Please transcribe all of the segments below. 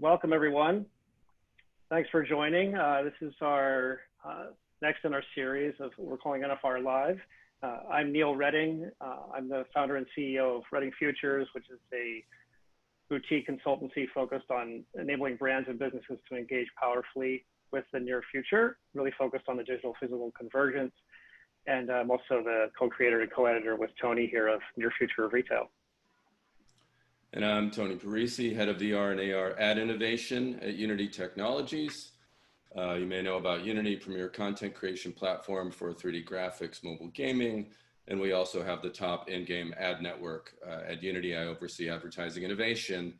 welcome everyone. Thanks for joining. This is our next in our series of what we're calling NFR Live. I'm Neil Redding. I'm the founder and CEO of Redding Futures, which is a boutique consultancy focused on enabling brands and businesses to engage powerfully with the near future, really focused on the digital physical convergence. And I'm also the co-creator and co-editor with Tony here of Near Future of Retail. And I'm Tony Parisi, head of VR and AR ad innovation at Unity Technologies. You may know about Unity, premier content creation platform for 3D graphics, mobile gaming, and we also have the top in-game ad network. At Unity, I oversee advertising innovation,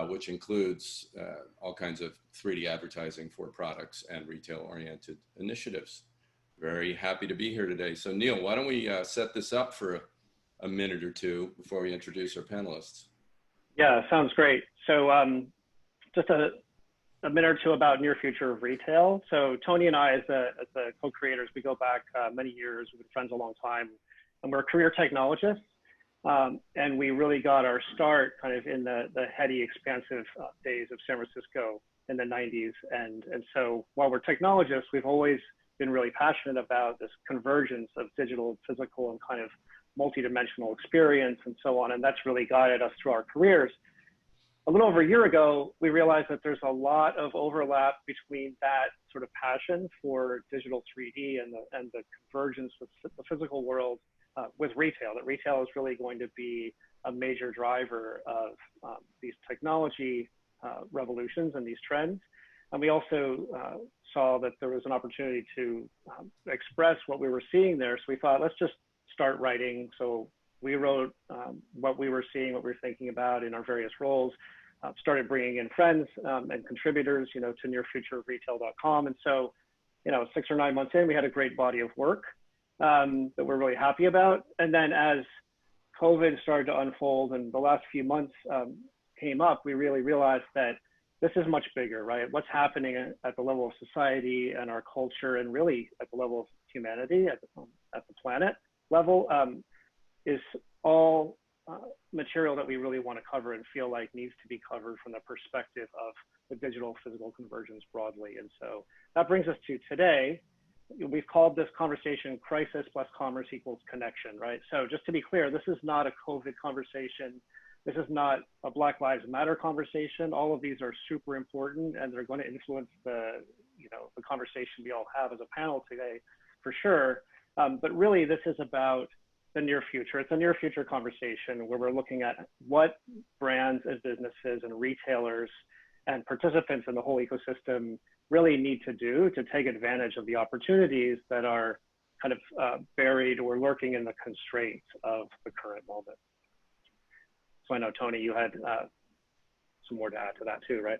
which includes all kinds of 3D advertising for products and retail-oriented initiatives. Very happy to be here today. So Neil, why don't we set this up for a minute or two before we introduce our panelists? Yeah, sounds great. So just a minute or two about Near Future of Retail. So Tony and I, as the co-creators, we go back many years. We've been friends a long time, and we're career technologists. And we really got our start kind of in the heady, expansive days of San Francisco in the 90s. And so while we're technologists, we've always been really passionate about this convergence of digital, physical, and kind of multi-dimensional experience and so on. And that's really guided us through our careers. A little over a year ago, we realized that there's a lot of overlap between that sort of passion for digital 3D and the convergence with the physical world with retail, that retail is really going to be a major driver of these technology revolutions and these trends. And we also saw that there was an opportunity to express what we were seeing there. So we thought, let's just start writing. So we wrote what we were seeing, what we were thinking about in our various roles, started bringing in friends and contributors, to nearfutureofretail.com. And so, 6 or 9 months in, we had a great body of work that we're really happy about. And then as COVID started to unfold and the last few months came up, we really realized that this is much bigger, right? What's happening at the level of society and our culture, and really at the level of humanity, at the planet level, is all material that we really want to cover and feel like needs to be covered from the perspective of the digital physical convergence broadly. And so that brings us to today. We've called this conversation Crisis plus Commerce equals Connection, right? So just to be clear, this is not a COVID conversation. This is not a Black Lives Matter conversation. All of these are super important, and they're going to influence the conversation we all have as a panel today, for sure. But really, this is about the near future. It's a near future conversation where we're looking at what brands and businesses and retailers and participants in the whole ecosystem really need to do to take advantage of the opportunities that are kind of buried or lurking in the constraints of the current moment. So I know, Tony, you had some more to add to that too, right?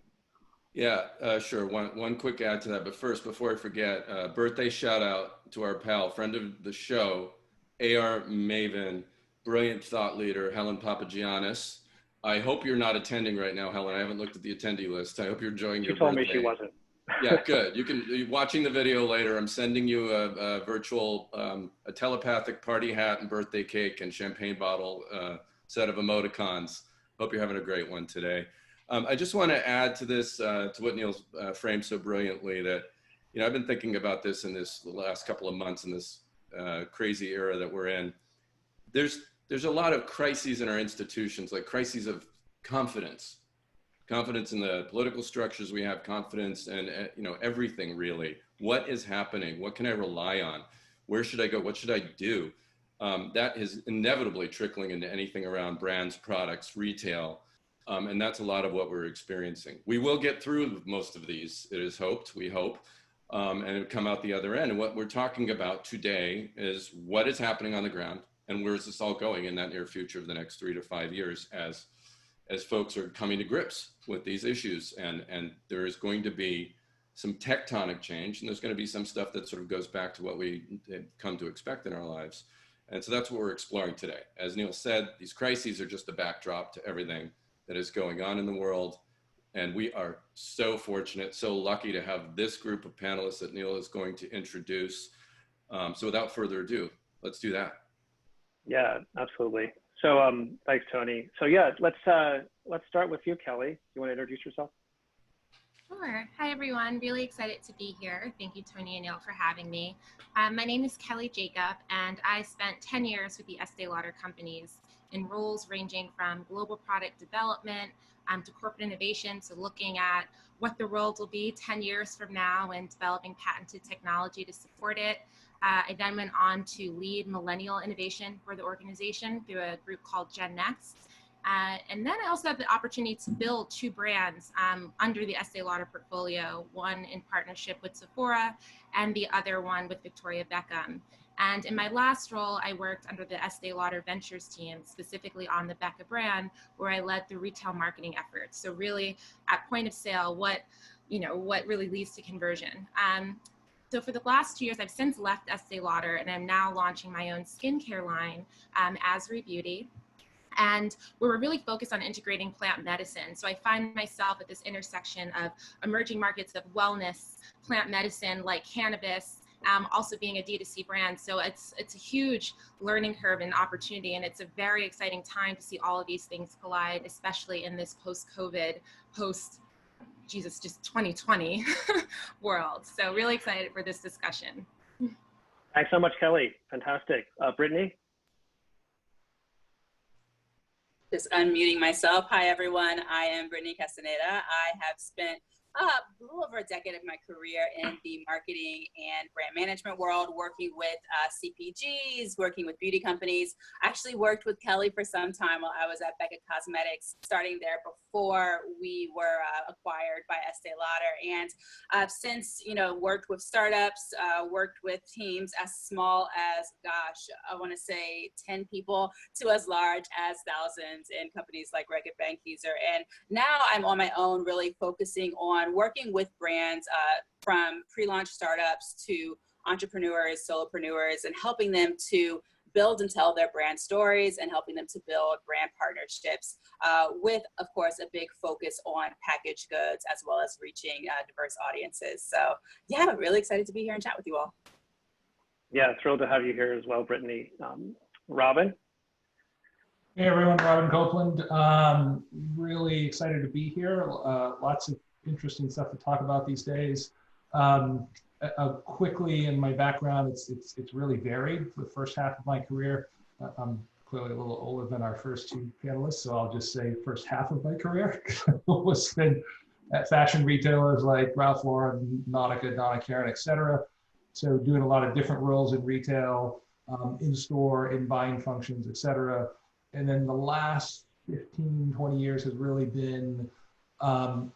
Yeah, sure. One quick add to that. But first, before I forget, birthday shout out to our pal, friend of the show, AR Maven, brilliant thought leader, Helen Papagiannis. I hope you're not attending right now, Helen. I haven't looked at the attendee list. I hope you're enjoying your birthday. She told me she wasn't. Yeah, good. You can, watching the video later, I'm sending you a virtual, a telepathic party hat and birthday cake and champagne bottle set of emoticons. Hope you're having a great one today. I just want to add to this, to what Neil's framed so brilliantly, that, I've been thinking about this in the last couple of months in this crazy era that we're in. There's a lot of crises in our institutions, like crises of confidence in the political structures we have, confidence and everything really. What is happening? What can I rely on? Where should I go? What should I do? That is inevitably trickling into anything around brands, products, retail. And that's a lot of what we're experiencing. We will get through most of these, it is hoped, we hope, and come out the other end. And what we're talking about today is what is happening on the ground and where is this all going in that near future of the next 3 to 5 years as folks are coming to grips with these issues. And there is going to be some tectonic change, and there's going to be some stuff that sort of goes back to what we come to expect in our lives. And so that's what we're exploring today. As Neil said, these crises are just a backdrop to everything that is going on in the world. And we are so fortunate, so lucky to have this group of panelists that Neil is going to introduce. So without further ado, let's do that. Yeah, absolutely. So thanks, Tony. So yeah, let's start with you, Kelly. You want to introduce yourself? Sure. Hi, everyone. Really excited to be here. Thank you, Tony and Neil, for having me. My name is Kelly Jacob, and I spent 10 years with the Estee Lauder companies in roles ranging from global product development to corporate innovation, to looking at what the world will be 10 years from now and developing patented technology to support it. I then went on to lead millennial innovation for the organization through a group called Gen Next. And then I also had the opportunity to build two brands under the Estee Lauder portfolio, one in partnership with Sephora and the other one with Victoria Beckham. And in my last role, I worked under the Estee Lauder Ventures team, specifically on the Becca brand, where I led the retail marketing efforts. So really at point of sale, what really leads to conversion. So for the last 2 years, I've since left Estee Lauder, and I'm now launching my own skincare line, Asri Beauty. And we were really focused on integrating plant medicine. So I find myself at this intersection of emerging markets of wellness, plant medicine like cannabis, also being a D2C brand. So it's a huge learning curve and opportunity, and it's a very exciting time to see all of these things collide, especially in this post-COVID, just 2020 world. So really excited for this discussion. Thanks so much, Kelly. Fantastic. Brittany? Just unmuting myself. Hi, everyone. I am Brittany Castaneda. I have spent a little over a decade of my career in the marketing and brand management world, working with CPGs, working with beauty companies. I actually worked with Kelly for some time while I was at Becca Cosmetics, starting there before we were acquired by Estee Lauder. And I've since, worked with startups, worked with teams as small as, I want to say 10 people to as large as thousands in companies like Reckitt Benckiser. And now I'm on my own, really focusing on working with brands from pre-launch startups to entrepreneurs, solopreneurs, and helping them to build and tell their brand stories and helping them to build brand partnerships with, of course, a big focus on packaged goods as well as reaching diverse audiences. So yeah, really excited to be here and chat with you all. Yeah, thrilled to have you here as well, Brittany. Robin? Hey everyone, Robin Copeland. Really excited to be here. Lots of interesting stuff to talk about these days. Quickly in my background, it's really varied. For the first half of my career, I'm clearly a little older than our first two panelists, so I'll just say first half of my career was spent at fashion retailers like Ralph Lauren, Nautica, Donna Karan, etc. So doing a lot of different roles in retail, in store, in buying functions, etc. And then the last 15, 20 years has really been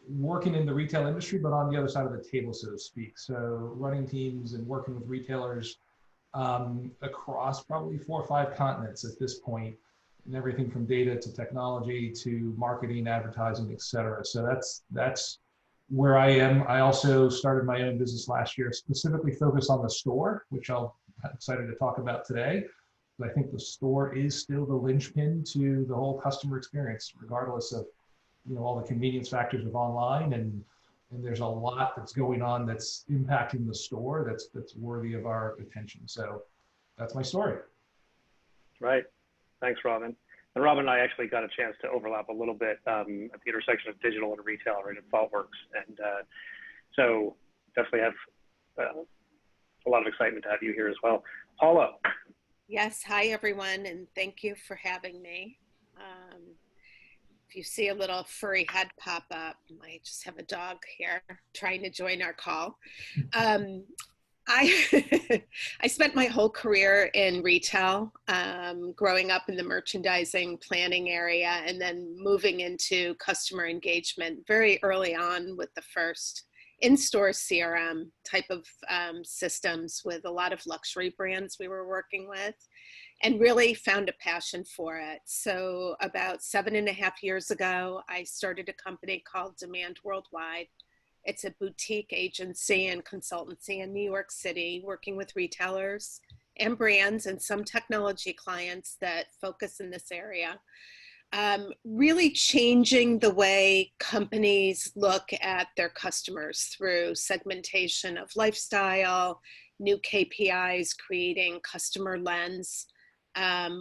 working in the retail industry, but on the other side of the table, so to speak. So running teams and working with retailers across probably 4 or 5 continents at this point, and everything from data to technology to marketing, advertising, et cetera. So that's where I am. I also started my own business last year, specifically focused on the store, which I'm excited to talk about today. But I think the store is still the linchpin to the whole customer experience, regardless of all the convenience factors of online, and there's a lot that's going on that's impacting the store that's worthy of our attention. So that's my story. Right. Thanks, Robin. And Robin and I actually got a chance to overlap a little bit at the intersection of digital and retail right at ThoughtWorks. And so definitely have a lot of excitement to have you here as well. Paula. Yes. Hi, everyone. And thank you for having me. If you see a little furry head pop up, I just have a dog here trying to join our call. I spent my whole career in retail, growing up in the merchandising planning area, and then moving into customer engagement very early on with the first in-store CRM type of systems with a lot of luxury brands we were working with, and really found a passion for it. So about 7.5 years ago, I started a company called Demand Worldwide. It's a boutique agency and consultancy in New York City, working with retailers and brands and some technology clients that focus in this area. Really changing the way companies look at their customers through segmentation of lifestyle, new KPIs, creating customer lens,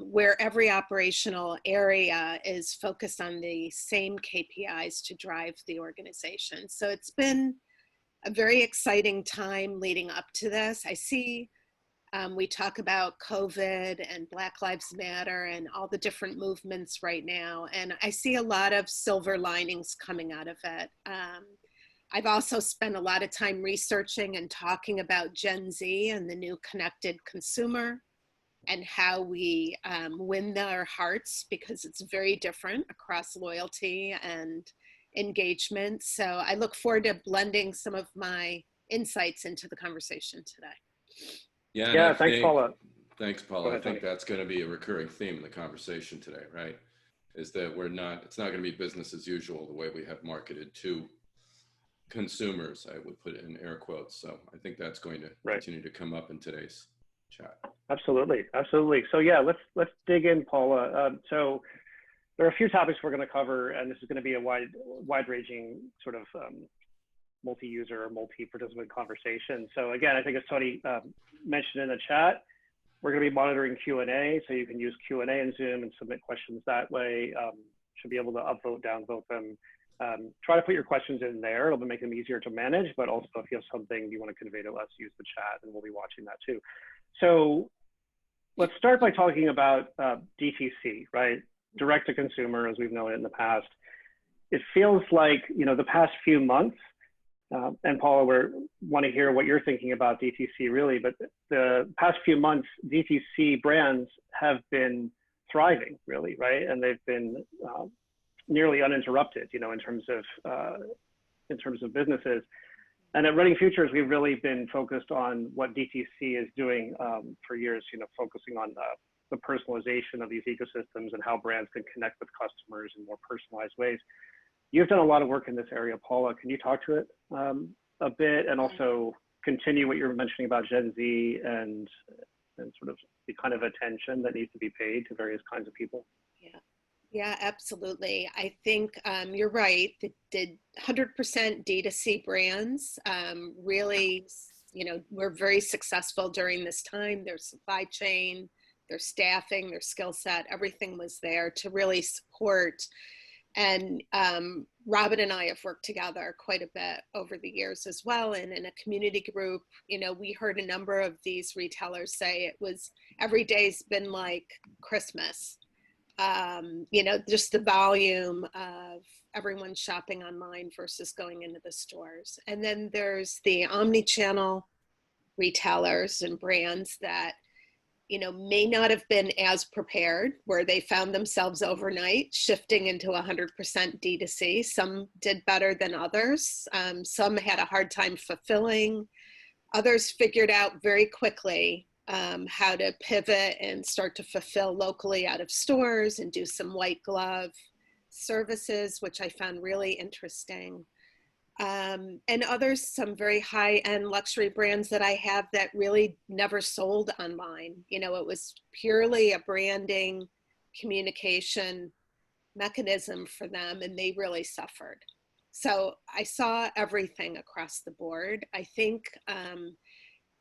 where every operational area is focused on the same KPIs to drive the organization. So it's been a very exciting time leading up to this. I see we talk about COVID and Black Lives Matter and all the different movements right now, and I see a lot of silver linings coming out of it. I've also spent a lot of time researching and talking about Gen Z and the new connected consumer and how we win their hearts, because it's very different across loyalty and engagement. So I look forward to blending some of my insights into the conversation today. Yeah, thanks, Paula. Thanks, Paula. Ahead, I think Tony. that's going to be a recurring theme in the conversation today, right? Is that it's not going to be business as usual the way we have marketed to consumers, I would put it in air quotes. So I think that's going to continue to come up in today's chat. Absolutely, absolutely. So yeah, let's dig in, Paula. So there are a few topics we're going to cover, and this is going to be a wide-ranging sort of multi-user, multi-participant conversation. So again, I think as Tony mentioned in the chat, we're going to be monitoring Q&A, so you can use Q&A in Zoom and submit questions that way. Should be able to upvote, downvote them. Try to put your questions in there. It'll make them easier to manage, but also if you have something you want to convey to us, use the chat, and we'll be watching that too. So let's start by talking about DTC, right? Direct to consumer, as we've known it in the past. It feels like, the past few months, and Paula, we want to hear what you're thinking about DTC really, but the past few months, DTC brands have been thriving really, right? And they've been nearly uninterrupted, in terms of businesses. And at Running Futures, we've really been focused on what DTC is doing for years, focusing on the personalization of these ecosystems and how brands can connect with customers in more personalized ways. You've done a lot of work in this area, Paula. Can you talk to it a bit, and also continue what you were mentioning about Gen Z and sort of the kind of attention that needs to be paid to various kinds of people? Yeah, absolutely. I think you're right. The 100% D2C brands really, were very successful during this time. Their supply chain, their staffing, their skill set, everything was there to really support. And Robin and I have worked together quite a bit over the years as well. And in a community group, we heard a number of these retailers say it was every day's been like Christmas. Just the volume of everyone shopping online versus going into the stores. And then there's the omni-channel retailers and brands that may not have been as prepared, where they found themselves overnight shifting into 100% D2C. Some did better than others. Some had a hard time fulfilling. Others figured out very quickly how to pivot and start to fulfill locally out of stores and do some white glove services, which I found really interesting. And others, some very high-end luxury brands that I have that really never sold online. It was purely a branding communication mechanism for them, and they really suffered. So I saw everything across the board. I think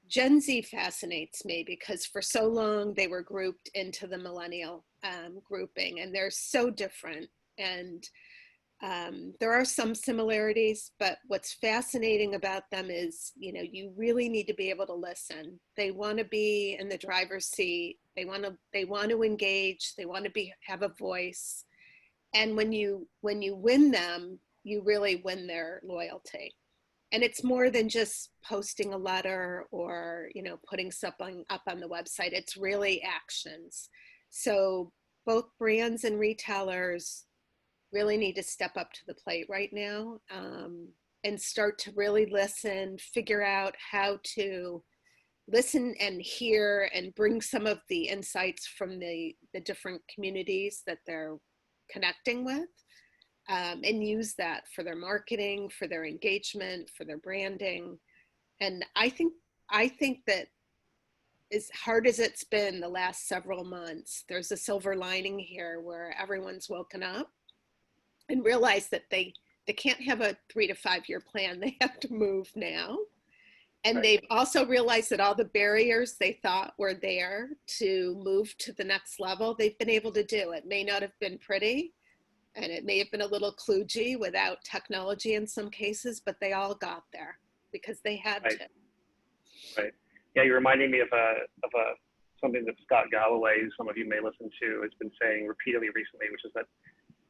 Gen Z fascinates me because for so long they were grouped into the millennial grouping, and they're so different. And there are some similarities, but what's fascinating about them is, you really need to be able to listen. They want to be in the driver's seat. They want to engage. They want to have a voice. And when you win them, you really win their loyalty. And it's more than just posting a letter or, putting something up on the website. It's really actions. So both brands and retailers really need to step up to the plate right now and start to really listen, figure out how to listen and hear and bring some of the insights from the different communities that they're connecting with, and use that for their marketing, for their engagement, for their branding. And I think that as hard as it's been the last several months, there's a silver lining here where everyone's woken up and realize that they can't have a 3 to 5 year plan. They have to move now. And Right. they've also realized that all the barriers they thought were there to move to the next level, they've been able to do. It may not have been pretty, and it may have been a little kludgy without technology in some cases, but they all got there because they had Right. to. Right. Yeah, you're reminding me of something that Scott Galloway, who some of you may listen to, has been saying repeatedly recently, which is that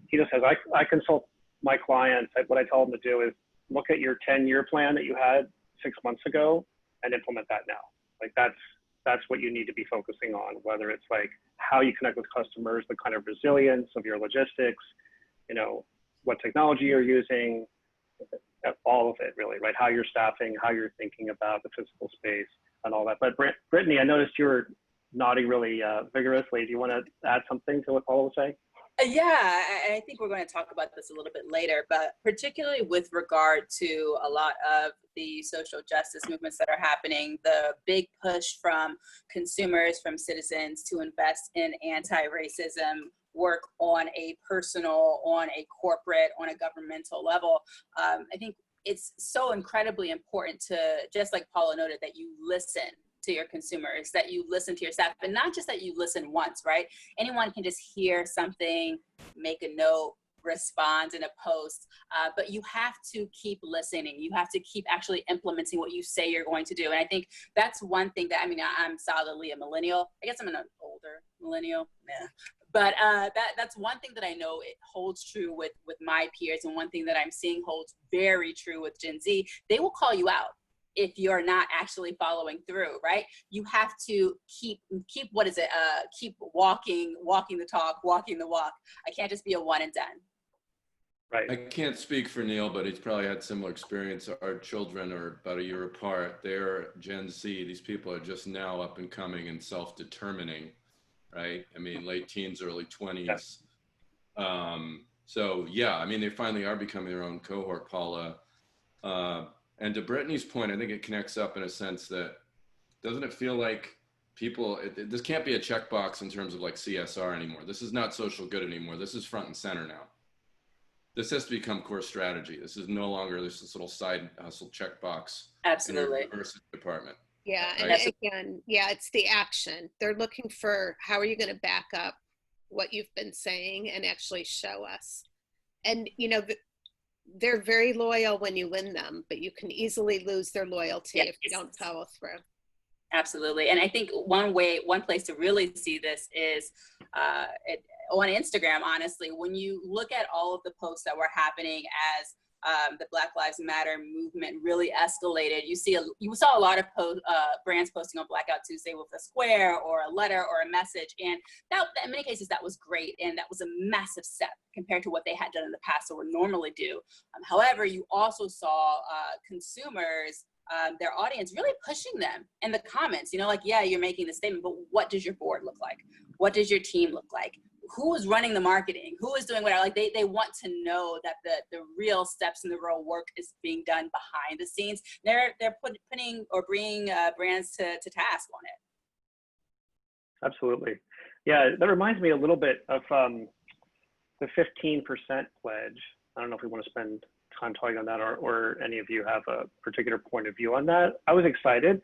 he just says, I consult my clients. What I tell them to do is look at your 10-year plan that you had 6 months ago and implement that now. Like that's what you need to be focusing on, whether it's like how you connect with customers, the kind of resilience of your logistics, you know, what technology you're using, all of it really, right? How you're staffing, how you're thinking about the physical space and all that. But Brittany, I noticed you were nodding really vigorously. Do you want to add something to what Paula was saying? Yeah, I think we're going to talk about this a little bit later, but particularly with regard to a lot of the social justice movements that are happening, the big push from consumers, from citizens to invest in anti-racism work on a personal, on a corporate, on a governmental level. I think it's so incredibly important to, just like Paula noted, that you listen to your consumers, that you listen to your staff, and not just that you listen once, right? Anyone can just hear something, make a note, respond in a post, but you have to keep listening. You have to keep actually implementing what you say you're going to do. And I think that's one thing that, I mean, I'm solidly a millennial. I guess I'm an older millennial, yeah. But that's one thing that I know it holds true with my peers, and one thing that I'm seeing holds very true with Gen Z. They will call you out if you're not actually following through, right? You have to keep what is it? Keep walking the talk, walking the walk. I can't just be a one and done. Right. I can't speak for Neil, but he's probably had similar experience. Our children are about a year apart. They're Gen Z. These people are just now up and coming and self-determining, right? I mean, late teens, early 20s. Yeah. So yeah, I mean, they finally are becoming their own cohort, Paula. And to Brittany's point, I think it connects up in a sense that, doesn't it feel like people, this can't be a checkbox in terms of like CSR anymore. This is not social good anymore. This is front and center now. This has to become core strategy. This is no longer this little side hustle checkbox. Absolutely. In your diversity department. Yeah, and Right? again, yeah, it's the action. They're looking for, how are you going to back up what you've been saying and actually show us? And, you know, they're very loyal when you win them, but you can easily lose their loyalty if you don't follow through. Absolutely. And I think one place to really see this is on Instagram, honestly. When you look at all of the posts that were happening as the Black Lives Matter movement really escalated, you saw a lot of brands posting on Blackout Tuesday with a square or a letter or a message. And that, in many cases, that was great. And that was a massive step compared to what they had done in the past or would normally do. However, you also saw consumers, their audience really pushing them in the comments, you know, like, yeah, you're making the statement, but what does your board look like? What does your team look like? Who is running the marketing? Who is doing whatever? Like they want to know that the real steps and the real work is being done behind the scenes. They're putting or bringing brands to task on it. Absolutely. Yeah, that reminds me a little bit of the 15% pledge. I don't know if we want to spend time talking on that, or any of you have a particular point of view on that. I was excited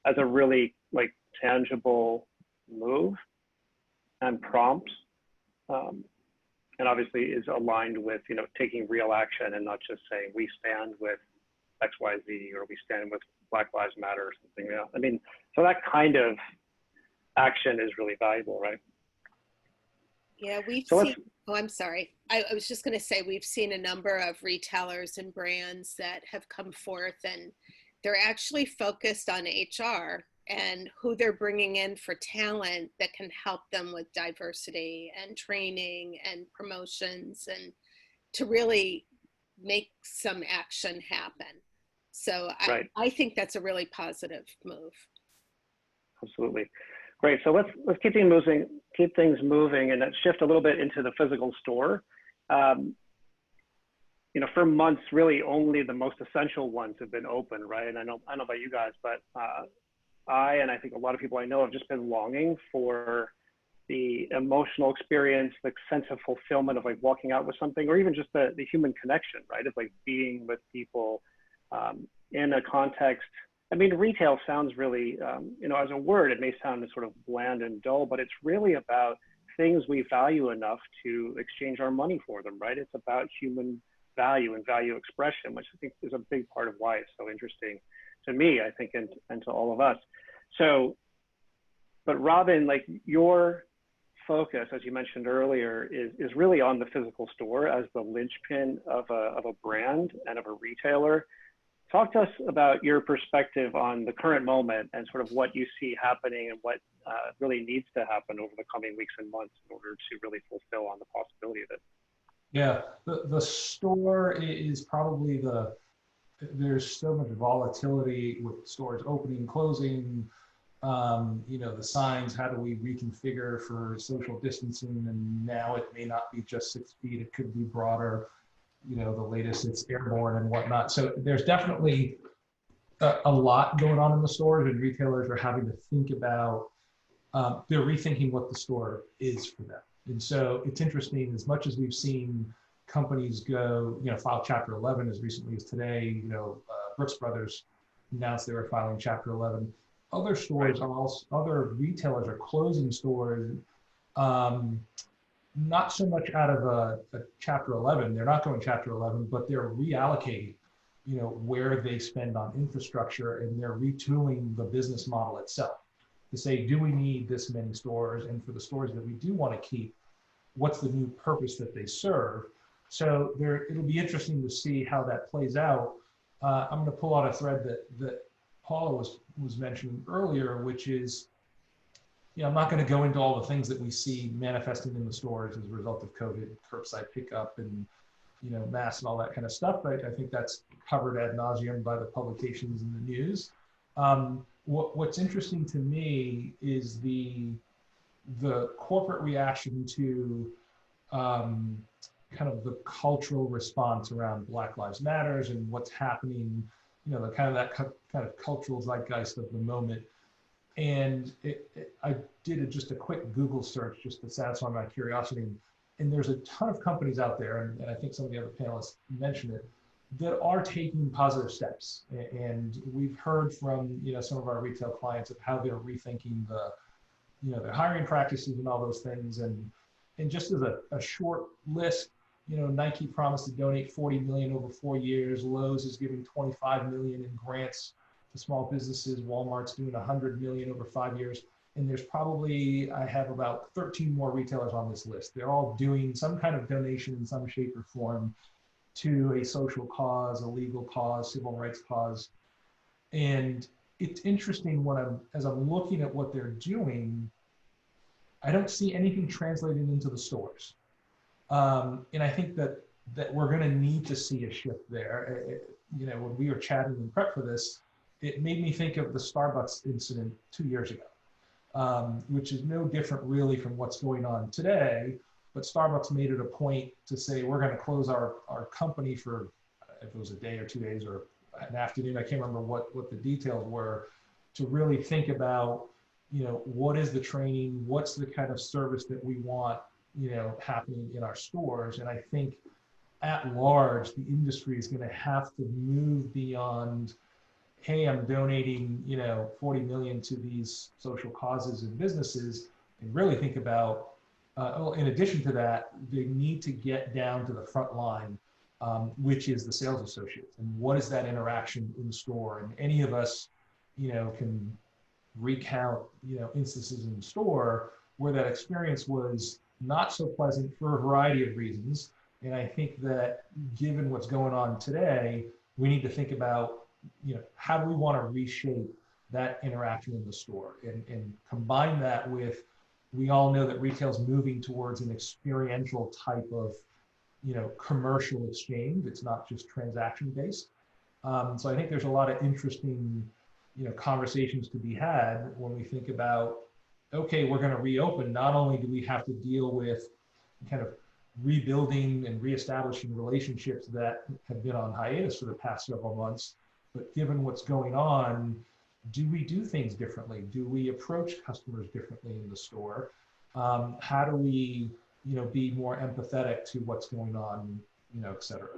as a really like tangible move and prompt, and obviously is aligned with, you know, taking real action and not just saying we stand with XYZ or we stand with Black Lives Matter or something. Yeah, I mean, so that kind of action is really valuable, right? Yeah, we've seen, oh, I'm sorry. I was just going to say, we've seen a number of retailers and brands that have come forth, and they're actually focused on HR and who they're bringing in for talent that can help them with diversity and training and promotions, and to really make some action happen. So right. I think that's a really positive move. Absolutely. Great. So let's keep things moving, and let's shift a little bit into the physical store. You know, for months, really only the most essential ones have been open, right? And I don't know about you guys, but I think a lot of people I know have just been longing for the emotional experience, the sense of fulfillment of like walking out with something, or even just the human connection, right? Of like being with people in a context I mean, retail sounds really, you know, as a word, it may sound sort of bland and dull, but it's really about things we value enough to exchange our money for them, right? It's about human value and value expression, which I think is a big part of why it's so interesting to me, I think, and to all of us. So, but Robin, like your focus, as you mentioned earlier, is really on the physical store as the linchpin of a brand and of a retailer. Talk to us about your perspective on the current moment and sort of what you see happening and what really needs to happen over the coming weeks and months in order to really fulfill on the possibility of it. Yeah, the store is probably there's so much volatility with stores opening, closing, you know, the signs, how do we reconfigure for social distancing? And now it may not be just 6 feet, it could be broader. You know, the latest, it's airborne and whatnot. So there's definitely a lot going on in the stores, and retailers are having to think about, they're rethinking what the store is for them. And so it's interesting, as much as we've seen companies go, you know, file Chapter 11 as recently as today, you know, Brooks Brothers announced they were filing Chapter 11. Other stores are also, other retailers are closing stores, not so much out of a Chapter 11, they're not going Chapter 11, but they're reallocating, you know, where they spend on infrastructure, and they're retooling the business model itself to say, do we need this many stores? And for the stores that we do want to keep, what's the new purpose that they serve? So it'll be interesting to see how that plays out. I'm going to pull out a thread that Paula was mentioning earlier, which is, you know, I'm not going to go into all the things that we see manifesting in the stores as a result of COVID, curbside pickup and, you know, masks and all that kind of stuff. But I think that's covered ad nauseum by the publications and the news. What's interesting to me is the corporate reaction to kind of the cultural response around Black Lives Matters and what's happening, you know, the kind of cultural zeitgeist of the moment. And I did just a quick Google search just to satisfy my curiosity. And there's a ton of companies out there, and I think some of the other panelists mentioned it, that are taking positive steps. And we've heard from, you know, some of our retail clients of how they're rethinking you know, their hiring practices and all those things. And just as a short list, you know, Nike promised to donate 40 million over 4 years. Lowe's is giving 25 million in grants to small businesses. Walmart's doing 100 million over 5 years. And there's probably, I have about 13 more retailers on this list. They're all doing some kind of donation in some shape or form to a social cause, a legal cause, civil rights cause. And it's interesting as I'm looking at what they're doing, I don't see anything translating into the stores. And I think that we're going to need to see a shift there. You know, when we were chatting in prep for this, it made me think of the Starbucks incident 2 years ago, which is no different really from what's going on today. But Starbucks made it a point to say, we're going to close our company for, if it was a day or 2 days or an afternoon, I can't remember what the details were, to really think about, you know, what is the training, what's the kind of service that we want, you know, happening in our stores. And I think at large, the industry is going to have to move beyond, hey, I'm donating, you know, 40 million to these social causes and businesses, and really think about, well, in addition to that, they need to get down to the front line, which is the sales associates. And what is that interaction in the store? And any of us, you know, can recount, you know, instances in the store where that experience was not so pleasant for a variety of reasons. And I think that given what's going on today, we need to think about, you know, how do we want to reshape that interaction in the store, and combine that with, we all know that retail is moving towards an experiential type of, you know, commercial exchange. It's not just transaction based. So I think there's a lot of interesting, you know, conversations to be had when we think about, okay, we're going to reopen. Not only do we have to deal with kind of rebuilding and reestablishing relationships that have been on hiatus for the past several months, but given what's going on, do we do things differently? Do we approach customers differently in the store? How do we, you know, be more empathetic to what's going on, you know, et cetera?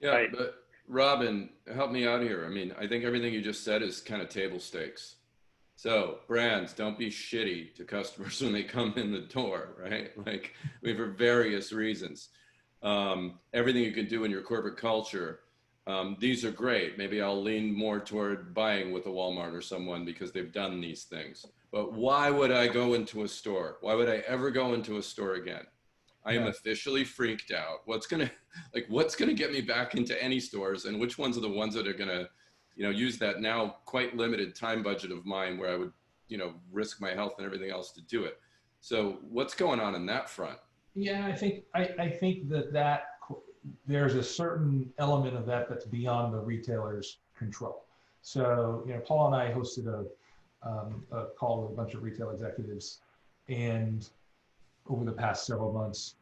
Yeah, Right. but Robin, help me out here. I mean, I think everything you just said is kind of table stakes. So brands, don't be shitty to customers when they come in the door, right? Like, I mean, for various reasons. Everything you can do in your corporate culture, these are great. Maybe I'll lean more toward buying with a Walmart or someone because they've done these things. But why would I go into a store? Why would I ever go into a store again? I am officially freaked out. What's gonna get me back into any stores, and which ones are the ones that are gonna, use that now quite limited time budget of mine where I would, risk my health and everything else to do it. So what's going on in that front? Yeah, I think that there's a certain element of that that's beyond the retailer's control. So, Paul and I hosted a call with a bunch of retail executives, and over the past several months,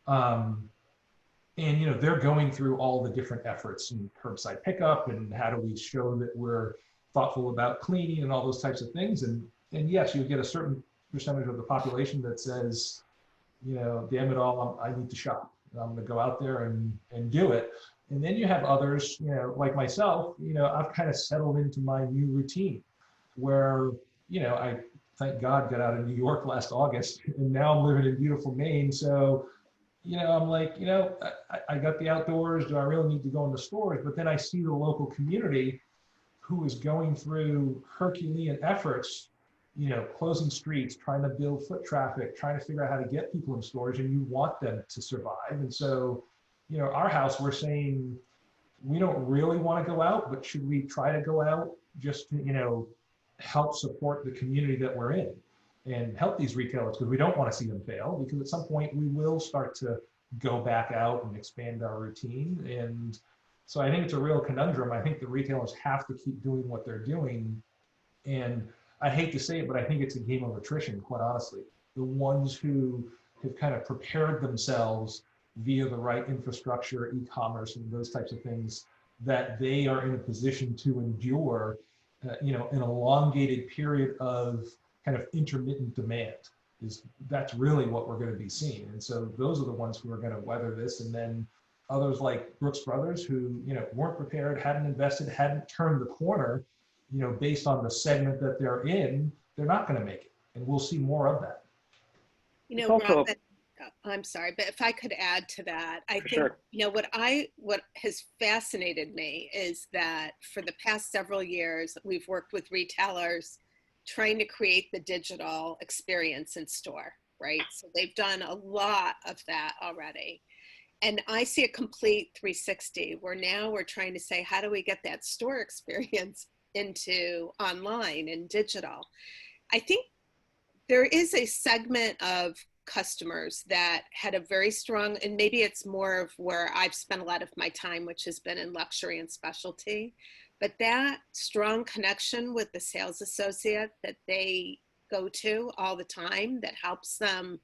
and they're going through all the different efforts and curbside pickup and how do we show that we're thoughtful about cleaning and all those types of things. And yes, you get a certain percentage of the population that says, damn it all, I need to shop. I'm going to go out there and do it. And then you have others, like myself, I've kind of settled into my new routine where, I thank God got out of New York last August, and now I'm living in beautiful Maine. So, I'm like, I got the outdoors. Do I really need to go in the stores? But then I see the local community who is going through Herculean efforts, closing streets, trying to build foot traffic, trying to figure out how to get people in stores, and you want them to survive. And so, our house, we're saying we don't really want to go out, but should we try to go out just to, help support the community that we're in and help these retailers, because we don't want to see them fail, because at some point we will start to go back out and expand our routine. And so I think it's a real conundrum. I think the retailers have to keep doing what they're doing. And I hate to say it, but I think it's a game of attrition, quite honestly. The ones who have kind of prepared themselves via the right infrastructure, e-commerce, and those types of things, that they are in a position to endure, an elongated period of kind of intermittent demand. That's really what we're going to be seeing. And so those are the ones who are going to weather this. And then others like Brooks Brothers, who weren't prepared, hadn't invested, hadn't turned the corner, based on the segment that they're in, they're not going to make it. And we'll see more of that. Robin, I'm sorry, but if I could add to that, I think, sure. What has fascinated me is that for the past several years, we've worked with retailers trying to create the digital experience in store, right? So they've done a lot of that already. And I see a complete 360 where now we're trying to say, how do we get that store experience into online and digital? I think there is a segment of customers that had a very strong, and maybe it's more of where I've spent a lot of my time, which has been in luxury and specialty, but that strong connection with the sales associate that they go to all the time, that helps them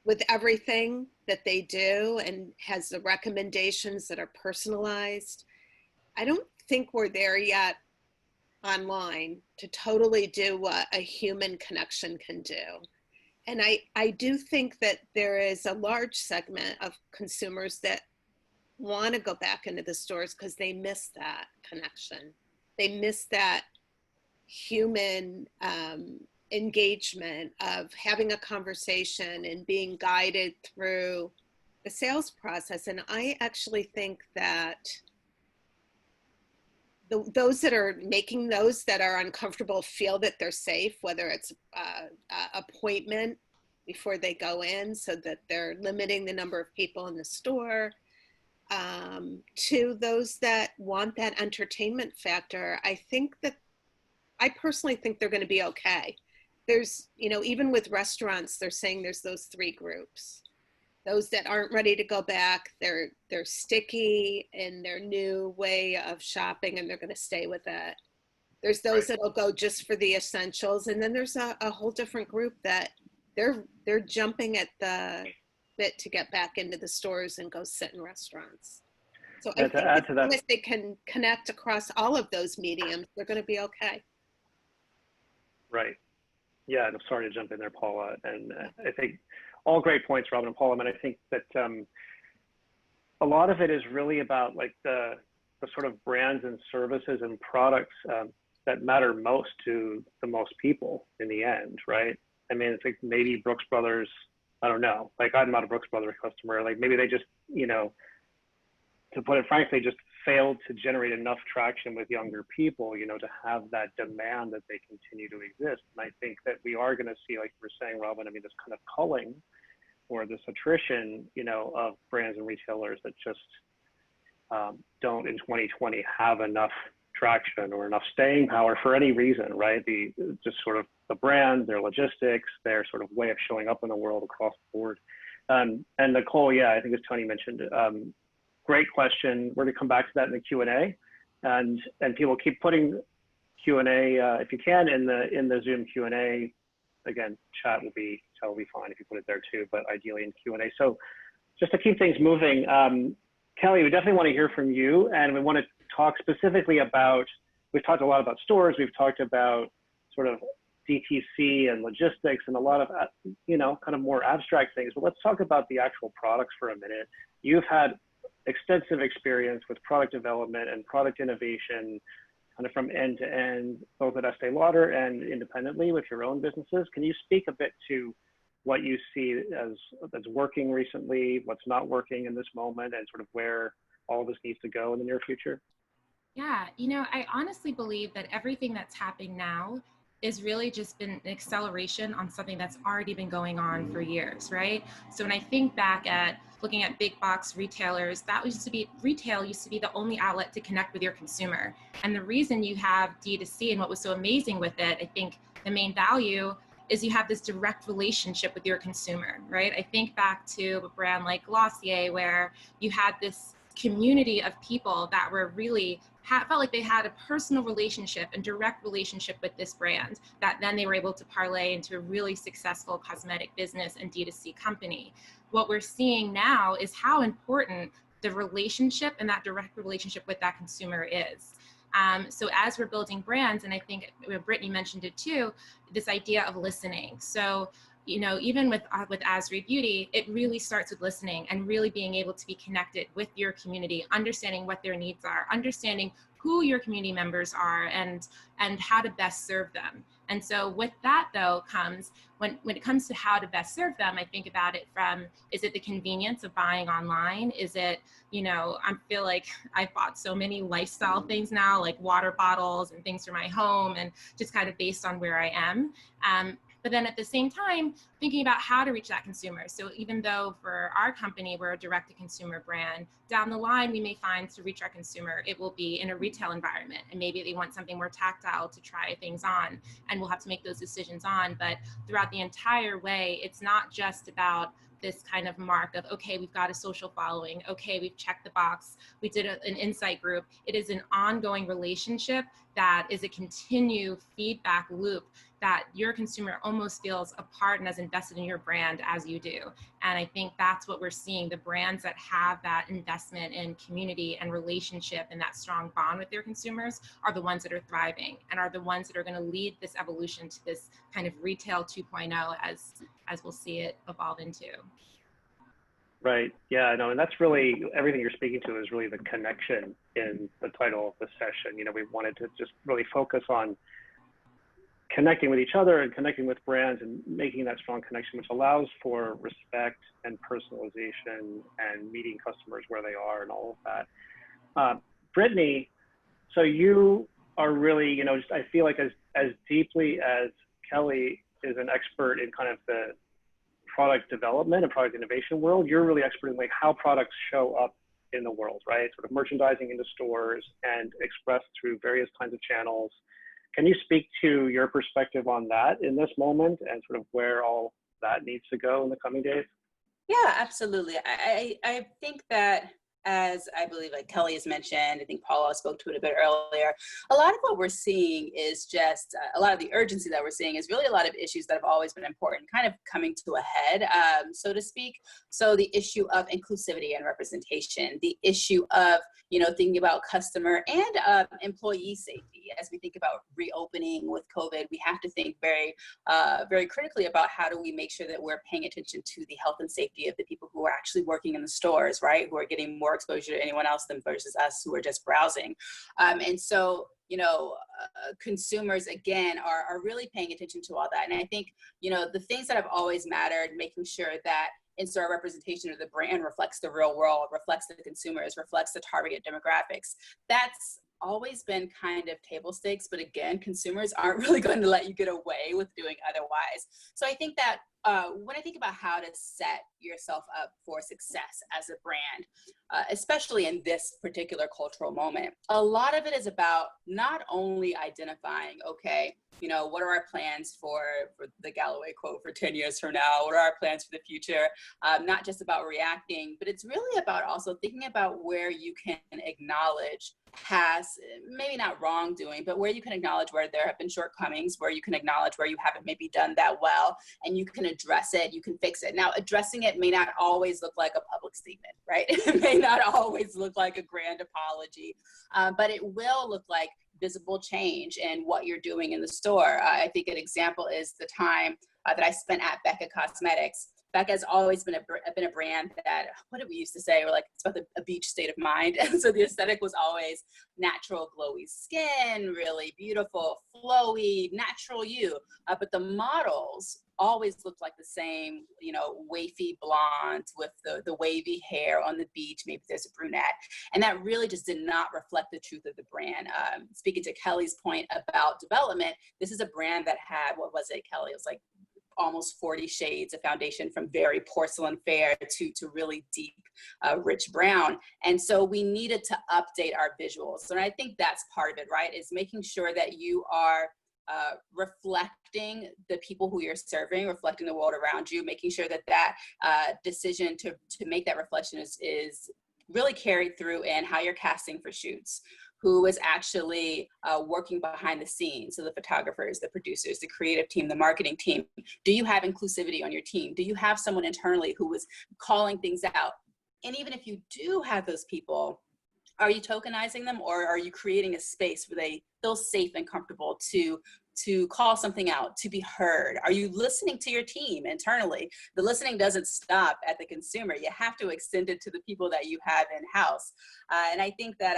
with everything that they do and has the recommendations that are personalized. I don't think we're there yet online to totally do what a human connection can do. And I do think that there is a large segment of consumers that want to go back into the stores because they miss that connection. They miss that human engagement of having a conversation and being guided through the sales process. And I actually think that those that are making those that are uncomfortable feel that they're safe, whether it's appointment before they go in so that they're limiting the number of people in the store, to those that want that entertainment factor. I personally think they're going to be okay. There's, even with restaurants, they're saying there's those three groups. Those that aren't ready to go back, they're sticky in their new way of shopping and they're going to stay with it. There's those that'll go just for the essentials. And then there's a whole different group that they're jumping at the bit to get back into the stores and go sit in restaurants. So I think as long as they can connect across all of those mediums, they're going to be okay. Right. Yeah, and I'm sorry to jump in there, Paula. And I think all great points, Robin and Paula. I mean, I think that a lot of it is really about like the the sort of brands and services and products that matter most to the most people in the end, right? I mean, it's like maybe Brooks Brothers, I don't know, like I'm not a Brooks Brothers customer, like maybe they just, you know, to put it frankly, just failed to generate enough traction with younger people, you know, to have that demand that they continue to exist. And I think that we are going to see, like you were saying, Robin, I mean, this kind of culling or this attrition, you know, of brands and retailers that just don't in 2020 have enough traction or enough staying power for any reason, right? Just sort of the brand, their logistics, their sort of way of showing up in the world across the board. And Nicole, yeah, I think as Tony mentioned, great question. We're gonna come back to that in the Q&A, and people keep putting Q&A if you can in the Zoom Q&A. Again, chat will be fine if you put it there too, but ideally in Q&A. So just to keep things moving, Kelly, we definitely want to hear from you, and we want to talk specifically about, we've talked a lot about stores, we've talked about sort of DTC and logistics and a lot of, you know, kind of more abstract things, but let's talk about the actual products for a minute. You've had extensive experience with product development and product innovation kind of from end to end, both at Estee Lauder and independently with your own businesses. Can you speak a bit to what you see as working recently, what's not working in this moment, and sort of where all of this needs to go in the near future? Yeah, you know, I honestly believe that everything that's happening now is really just been an acceleration on something that's already been going on for years, right? So when I think back at looking at big box retailers, retail used to be the only outlet to connect with your consumer. And the reason you have D2C and what was so amazing with it, I think the main value is you have this direct relationship with your consumer, right? I think back to a brand like Glossier, where you had this community of people that were really felt like they had a personal relationship and direct relationship with this brand, that then they were able to parlay into a really successful cosmetic business and D2C company. What we're seeing now is how important the relationship and that direct relationship with that consumer is. So as we're building brands, and I think Brittany mentioned it too, this idea of listening. So, you know, even with Asri Beauty, it really starts with listening and really being able to be connected with your community, understanding what their needs are, understanding who your community members are, and how to best serve them. And so with that though comes, when it comes to how to best serve them, I think about it from, is it the convenience of buying online? Is it, you know, I feel like I've bought so many lifestyle things now, like water bottles and things for my home, and just kind of based on where I am. But then at the same time, thinking about how to reach that consumer. So even though for our company, we're a direct-to-consumer brand, down the line, we may find to reach our consumer, it will be in a retail environment. And maybe they want something more tactile to try things on, and we'll have to make those decisions on. But throughout the entire way, it's not just about this kind of mark of, okay, we've got a social following, okay, we've checked the box, we did an insight group. It is an ongoing relationship that is a continued feedback loop that your consumer almost feels a part and as invested in your brand as you do. And I think that's what we're seeing. The brands that have that investment in community and relationship and that strong bond with their consumers are the ones that are thriving and are the ones that are going to lead this evolution to this kind of retail 2.0 as we'll see it evolve into. Right. Yeah, I know. And that's really, everything you're speaking to is really the connection in the title of the session. You know, we wanted to just really focus on connecting with each other and connecting with brands and making that strong connection, which allows for respect and personalization and meeting customers where they are and all of that. Brittany, so you are really, you know, just, I feel like as deeply as Kelly is an expert in kind of the product development and product innovation world, you're really expert in like how products show up in the world, right? Sort of merchandising into stores and expressed through various kinds of channels. Can you speak to your perspective on that in this moment and sort of where all that needs to go in the coming days? Yeah, absolutely. I think that, as I believe like Kelly has mentioned, I think Paula spoke to it a bit earlier, a lot of what we're seeing is just a lot of the urgency that we're seeing is really a lot of issues that have always been important kind of coming to a head, so to speak. So the issue of inclusivity and representation, the issue of, you know, thinking about customer and employee safety. as we think about reopening with COVID, we have to think very critically about how do we make sure that we're paying attention to the health and safety of the people who are actually working in the stores, right? Who are getting more exposure to anyone else than versus us who are just browsing. And so, consumers, again, are really paying attention to all that. And I think, the things that have always mattered, making sure that in-store representation of the brand reflects the real world, reflects the consumers, reflects the target demographics. That's always been kind of table stakes, but again, consumers aren't really going to let you get away with doing otherwise. So I think that when I think about how to set yourself up for success as a brand, especially in this particular cultural moment, a lot of it is about not only identifying, okay, what are our plans for the Galloway quote for 10 years from now? What are our plans for the future? Not just about reacting, but it's really about also thinking about where you can acknowledge past, maybe not wrongdoing, but where you can acknowledge where there have been shortcomings, where you can acknowledge where you haven't maybe done that well, and you can address it, you can fix it. Now, addressing it may not always look like a public statement, right? It may not always look like a grand apology, but it will look like visible change in what you're doing in the store. I think an example is the time that I spent at Becca Cosmetics. Becca has always been a brand that, what did we used to say? We're like, it's about a beach state of mind. And so the aesthetic was always natural, glowy skin, really beautiful, flowy, natural you. But the models always looked like the same, wavy blonde with the wavy hair on the beach. Maybe there's a brunette. And that really just did not reflect the truth of the brand. Speaking to Kelly's point about development, this is a brand that had, what was it, Kelly? It was like almost 40 shades of foundation, from very porcelain fair to really deep, rich brown. And so we needed to update our visuals. And I think that's part of it, right? Is making sure that you are reflecting the people who you're serving, reflecting the world around you, making sure that decision to make that reflection is really carried through in how you're casting for shoots, who is actually working behind the scenes. So the photographers, the producers, the creative team, the marketing team. Do you have inclusivity on your team? Do you have someone internally who is calling things out? And even if you do have those people, are you tokenizing them, or are you creating a space where they feel safe and comfortable to call something out, to be heard? Are you listening to your team internally? The listening doesn't stop at the consumer. You have to extend it to the people that you have in-house. And I think that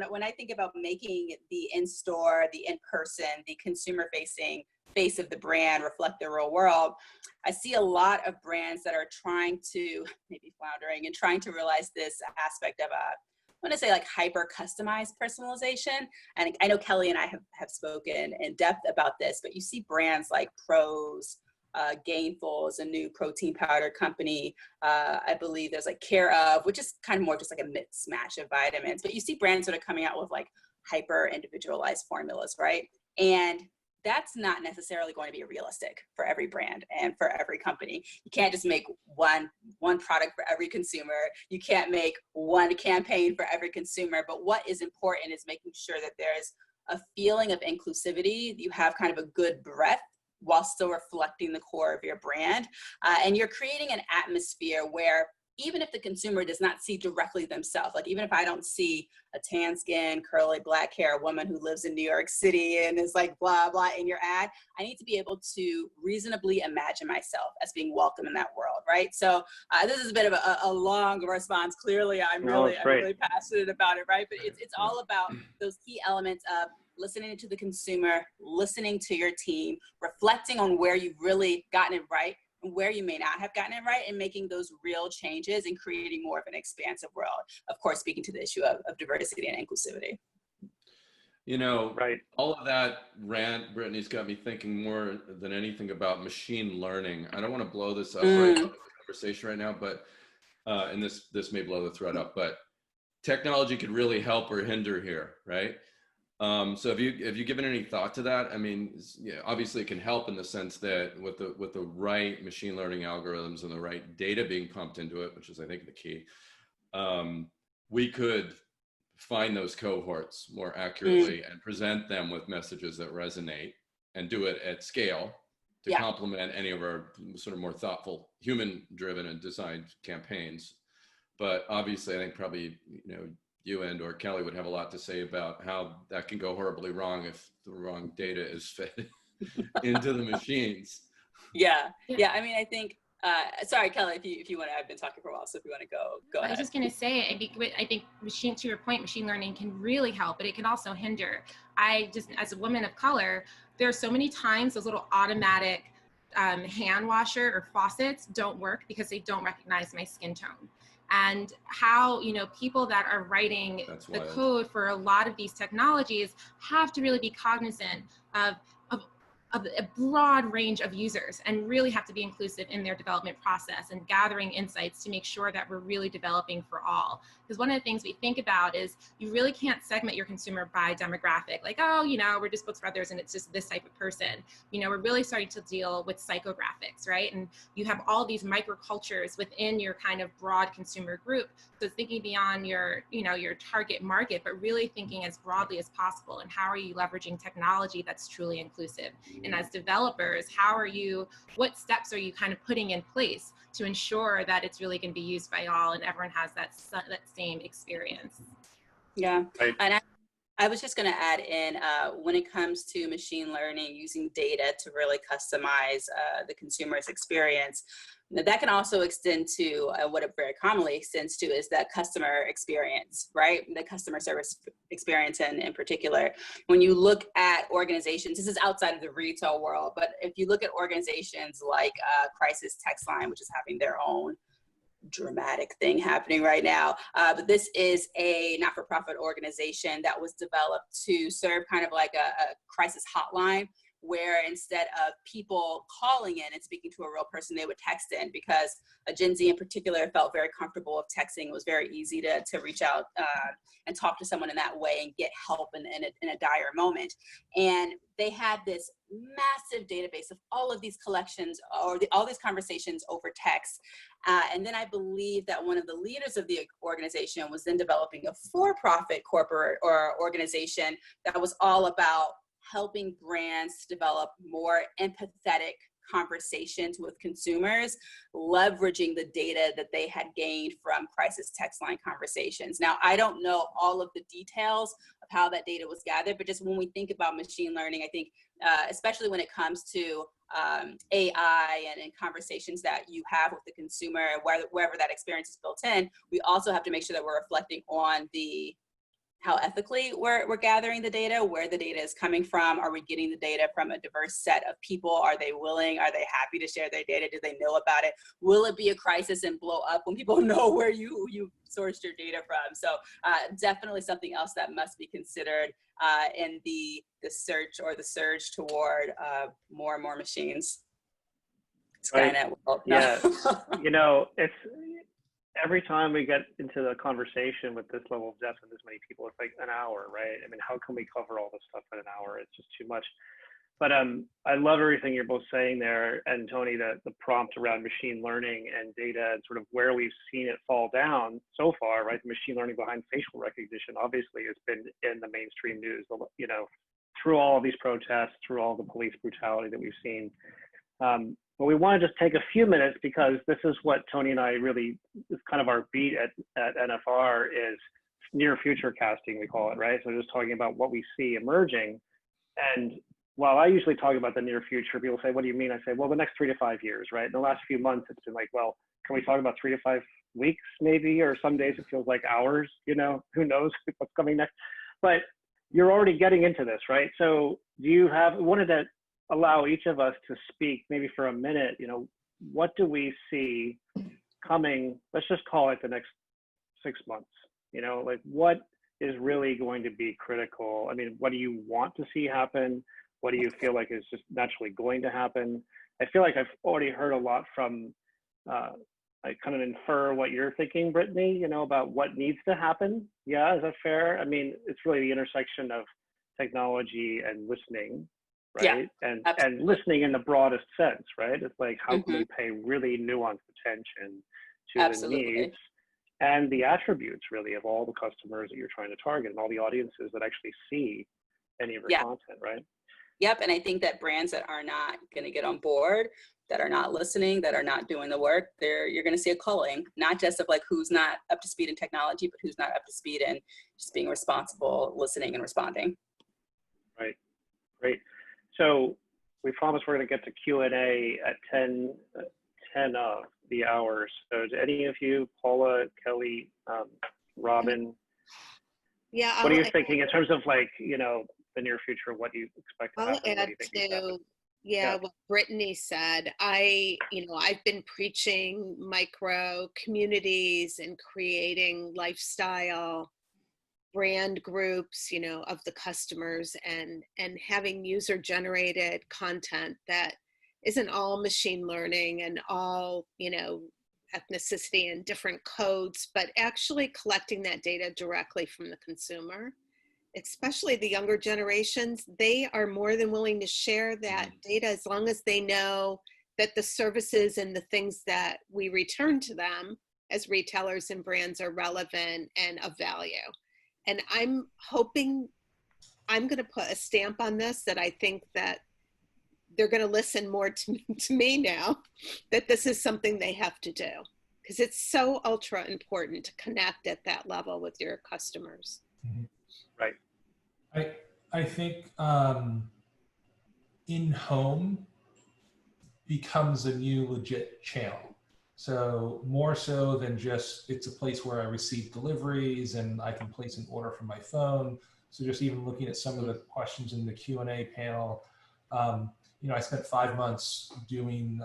when I think about making the in-store, the in-person, the consumer-facing face of the brand reflect the real world, I see a lot of brands that are trying to, maybe floundering, and trying to realize this aspect of I want to say like hyper customized personalization. And I know Kelly and I have spoken in depth about this, but you see brands like Pros, Gainful is a new protein powder company. I believe there's like Care Of, which is kind of more just like a mix match of vitamins. But you see brands that are coming out with like hyper individualized formulas, right? And that's not necessarily going to be realistic for every brand and for every company. You can't just make one product for every consumer. You can't make one campaign for every consumer. But what is important is making sure that there's a feeling of inclusivity. You have kind of a good breadth while still reflecting the core of your brand. And you're creating an atmosphere where even if the consumer does not see directly themselves, like even if I don't see a tan skin, curly black hair woman who lives in New York City and is like blah, blah in your ad, I need to be able to reasonably imagine myself as being welcome in that world, right? So this is a bit of a long response. Clearly, I'm really passionate about it, right? But it's all about those key elements of listening to the consumer, listening to your team, reflecting on where you've really gotten it right, where you may not have gotten it right, and making those real changes and creating more of an expansive world. Of course, speaking to the issue of diversity and inclusivity. Right. All of that rant, Brittany's got me thinking more than anything about machine learning. I don't want to blow this up right now, the conversation right now, but and this may blow the thread up, but technology could really help or hinder here, right? So have you given any thought to that? I mean, obviously it can help in the sense that with the right machine learning algorithms and the right data being pumped into it, which is I think the key, we could find those cohorts more accurately and present them with messages that resonate and do it at scale to complement any of our sort of more thoughtful, human driven and designed campaigns. But obviously I think probably, you and or Kelly would have a lot to say about how that can go horribly wrong if the wrong data is fed into the machines. Yeah. I mean, I think, sorry, Kelly, if you want to, I've been talking for a while, so if you want to go ahead. I was just going to say, I think to your point, machine learning can really help, but it can also hinder. As a woman of color, there are so many times those little automatic hand washer or faucets don't work because they don't recognize my skin tone. And how, people that are writing the code for a lot of these technologies have to really be cognizant of a broad range of users and really have to be inclusive in their development process and gathering insights to make sure that we're really developing for all. Because one of the things we think about is you really can't segment your consumer by demographic, like, oh, we're just Books Brothers and it's just this type of person. We're really starting to deal with psychographics, right? And you have all these microcultures within your kind of broad consumer group. So thinking beyond your target market, but really thinking as broadly as possible. And how are you leveraging technology that's truly inclusive? And as developers, what steps are you kind of putting in place to ensure that it's really going to be used by all and everyone has that same experience? Yeah, and I was just going to add in, when it comes to machine learning, using data to really customize the consumer's experience, that can also extend to what it very commonly extends to is that customer experience, right? The customer service experience in particular. When you look at organizations, this is outside of the retail world, but if you look at organizations like Crisis Text Line, which is having their own dramatic thing happening right now. But this is a not-for-profit organization that was developed to serve kind of like a crisis hotline, where instead of people calling in and speaking to a real person, they would text in, because a Gen Z in particular felt very comfortable with texting. It was very easy to reach out and talk to someone in that way and get help in a dire moment. And they had this massive database of all of these collections or all these conversations over text. And then I believe that one of the leaders of the organization was then developing a for-profit corporate or organization that was all about helping brands develop more empathetic conversations with consumers, leveraging the data that they had gained from crisis text line conversations. Now, I don't know all of the details of how that data was gathered, but just when we think about machine learning, I think, especially when it comes to AI and conversations that you have with the consumer, wherever that experience is built in, we also have to make sure that we're reflecting on how ethically we're gathering the data, where the data is coming from. Are we getting the data from a diverse set of people? Are they willing? Are they happy to share their data? Do they know about it? Will it be a crisis and blow up when people know where you sourced your data from? So definitely something else that must be considered in the search or the surge toward more and more machines. Skynet world. No. Yeah, it's every time we get into the conversation with this level of depth and this many people, it's like an hour, right? I mean, how can we cover all this stuff in an hour? It's just too much. But I love everything you're both saying there, and Tony, the prompt around machine learning and data and sort of where we've seen it fall down so far, right? The machine learning behind facial recognition obviously has been in the mainstream news, through all of these protests, through all the police brutality that we've seen. But we want to just take a few minutes, because this is what Tony and I really, is kind of our beat at NFR, is near future casting, we call it, right? So just talking about what we see emerging. And while I usually talk about the near future, people say, what do you mean? I say, well, the next 3 to 5 years, right? In the last few months, it's been like, well, can we talk about 3 to 5 weeks maybe? Or some days it feels like hours, who knows what's coming next? But you're already getting into this, right? So wanted to allow each of us to speak maybe for a minute, what do we see coming, let's just call it the next 6 months, like what is really going to be critical? I mean, what do you want to see happen? What do you feel like is just naturally going to happen? I feel like I've already heard a lot from, I kind of infer what you're thinking, Brittany, about what needs to happen. Yeah, is that fair? I mean, it's really the intersection of technology and listening, right? Yeah, and listening in the broadest sense, right? It's like, how can we pay really nuanced attention to the needs and the attributes really of all the customers that you're trying to target and all the audiences that actually see any of your content, right? Yep, and I think that brands that are not going to get on board that are not listening, that are not doing the work, you're going to see a culling, not just of like who's not up to speed in technology, but who's not up to speed in just being responsible, listening and responding. Right. Great. So we promised we're going to get to Q&A at 10 of the hour. So do any of you, Paula, Kelly, Robin, Yeah, what are you thinking in terms of like, you know, the near future? What do you expect to I'll happen? add to, yeah, what Brittany said. I've been preaching micro communities and creating lifestyle brand groups, you know, of the customers, and having user generated content that isn't all machine learning and all, you know, ethnicity and different codes, but actually collecting that data directly from the consumer. Especially the younger generations, they are more than willing to share that data as long as they know that the services and the things that we return to them as retailers and brands are relevant and of value. And I'm hoping, I'm going to put a stamp on this, that I think that they're going to listen more to me now, that this is something they have to do, because it's so ultra important to connect at that level with your customers. Mm-hmm. Right. I think in-home becomes a new legit channel. So more so than just, it's a place where I receive deliveries and I can place an order from my phone. So just even looking at some of the questions in the Q&A panel, you know, I spent 5 months doing,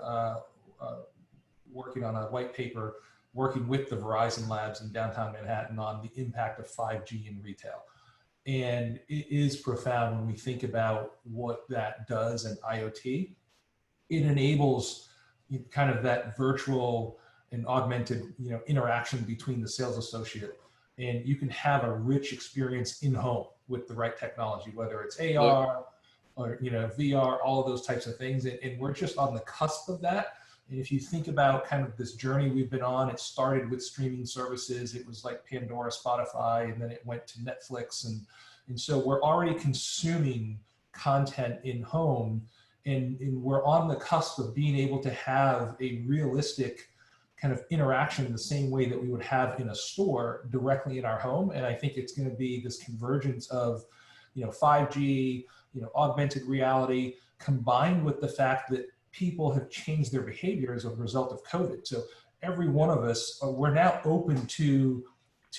working on a white paper, working with the Verizon labs in downtown Manhattan on the impact of 5G in retail. And it is profound when we think about what that does in IoT. It enables kind of that virtual and augmented, you know, interaction between the sales associate, and you can have a rich experience in home with the right technology, whether it's AR or, you know, VR, all of those types of things. And we're just on the cusp of that. And if you think about kind of this journey we've been on, it started with streaming services. It was like Pandora, Spotify, and then it went to Netflix. And so we're already consuming content in home, and we're on the cusp of being able to have a realistic kind of interaction the same way that we would have in a store directly in our home. And I think it's going to be this convergence of, you know, 5G, you know, augmented reality, combined with the fact that people have changed their behavior as a result of COVID. So every one of us, we're now open to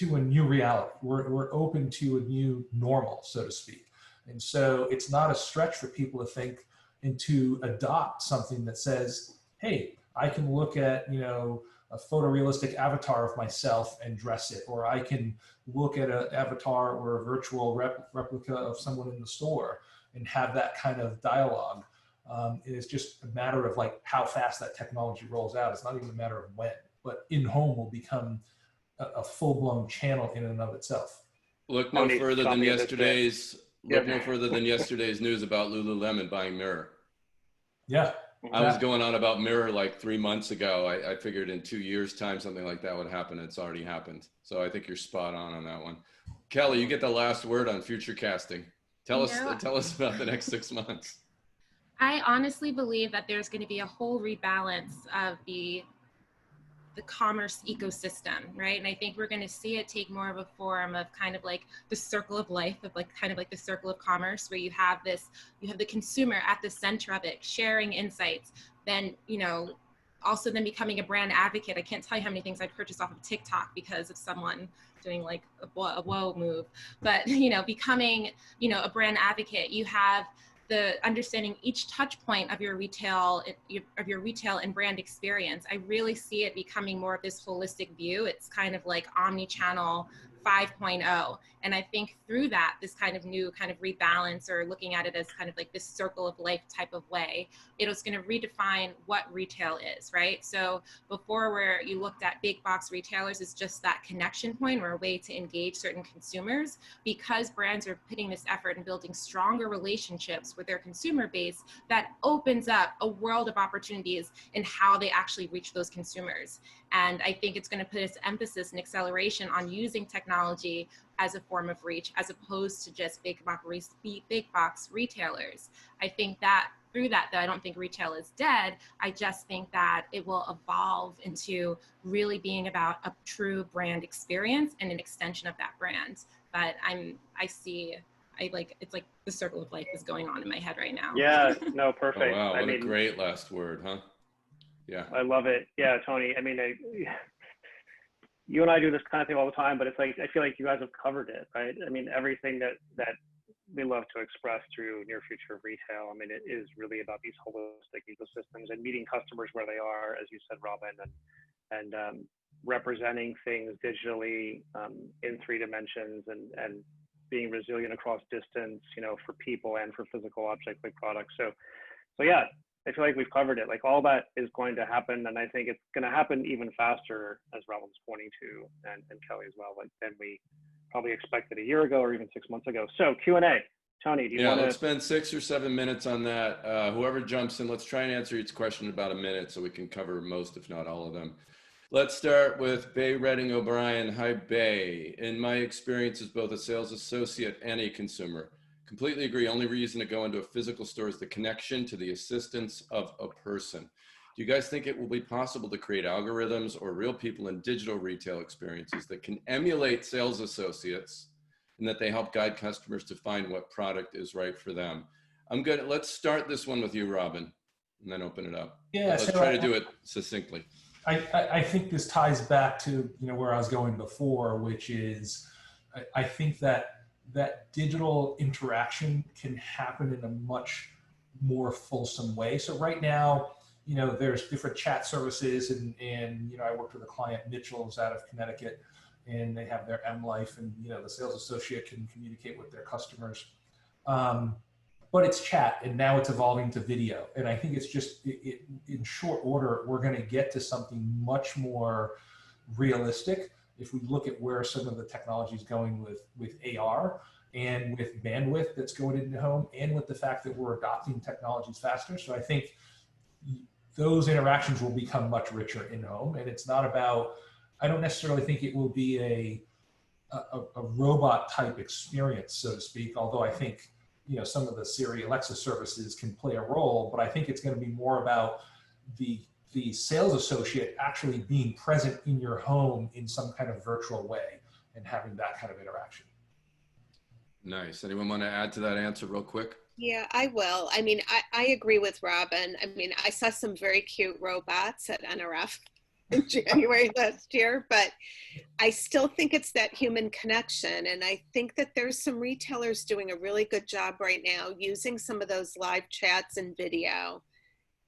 a new reality. We're open to a new normal, so to speak. And so it's not a stretch for people to think and to adopt something that says, hey, I can look at, you know, a photorealistic avatar of myself and dress it, or I can look at an avatar or a virtual replica of someone in the store and have that kind of dialogue. It is just a matter of like how fast that technology rolls out. It's not even a matter of when, but in-home will become a full-blown channel in and of itself. Look no further than yesterday's news about Lululemon buying Mirror. Yeah. I was going on about Mirror like 3 months ago. I figured in 2 years' time something like that would happen. It's already happened. So I think you're spot on that one. Kelly, you get the last word on future casting. Tell us about the next 6 months. I honestly believe that there's going to be a whole rebalance of the commerce ecosystem, right? And I think we're going to see it take more of a form of kind of like the circle of life, of like kind of like the circle of commerce, where you have the consumer at the center of it, sharing insights, then, you know, also then becoming a brand advocate. I can't tell you how many things I purchased off of TikTok because of someone doing like a whoa move, but, you know, becoming, you know, a brand advocate. You have the understanding each touch point of your retail and brand experience. I really see it becoming more of this holistic view. It's kind of like omni-channel 5.0. And I think through that, this kind of new kind of rebalance, or looking at it as kind of like this circle of life type of way, it was going to redefine what retail is, right? So before, where you looked at big box retailers as just that connection point or a way to engage certain consumers, because brands are putting this effort in building stronger relationships with their consumer base, that opens up a world of opportunities in how they actually reach those consumers. And I think it's going to put its emphasis and acceleration on using technology as a form of reach, as opposed to just big box retailers. I think that through that, though. I don't think retail is dead. I just think that it will evolve into really being about a true brand experience and an extension of that brand. But it's like the circle of life is going on in my head right now. Yeah, no, Oh, perfect. wow. I What a mean, great last word, huh? Yeah. I love it. Yeah, Tony. I mean, you and I do this kind of thing all the time, but it's like, I feel like you guys have covered it, right? I mean, everything that we love to express through near future of retail. I mean, it is really about these holistic ecosystems and meeting customers where they are, as you said, Robin, and representing things digitally in 3 dimensions and being resilient across distance, you know, for people and for physical objects like products. So yeah, I feel like we've covered it. Like all that is going to happen, and I think it's going to happen even faster, as Robin's pointing to, and Kelly as well, like than we probably expected a year ago or even 6 months ago. So Q&A. Tony, do you want to? Let's spend 6 or 7 minutes on that. Whoever jumps in, let's try and answer each question in about a minute so we can cover most, if not all of them. Let's start with Bay Redding O'Brien. Hi, Bay. In my experience as both a sales associate and a consumer, completely agree. Only reason to go into a physical store is the connection to the assistance of a person. Do you guys think it will be possible to create algorithms or real people in digital retail experiences that can emulate sales associates and that they help guide customers to find what product is right for them? Let's start this one with you, Robin, and then open it up. Yeah, let's try to do it succinctly. I think this ties back to where I was going before, which is I think that digital interaction can happen in a much more fulsome way. So right now, there's different chat services, and I worked with a client, Mitchell's out of Connecticut, and they have their M Life, and the sales associate can communicate with their customers. But it's chat, and now it's evolving to video. And I think it's just, in short order, we're going to get to something much more realistic if we look at where some of the technology is going with AR and with bandwidth that's going into home, and with the fact that we're adopting technologies faster. So I think those interactions will become much richer in home. And it's not about, I don't necessarily think it will be a robot type experience, so to speak, although I think some of the Siri, Alexa services can play a role, but I think it's going to be more about the sales associate actually being present in your home in some kind of virtual way and having that kind of interaction. Nice. Anyone want to add to that answer real quick? Yeah, I will. I mean, I agree with Robin. I mean, I saw some very cute robots at NRF in January last year, but I still think it's that human connection. And I think that there's some retailers doing a really good job right now using some of those live chats and video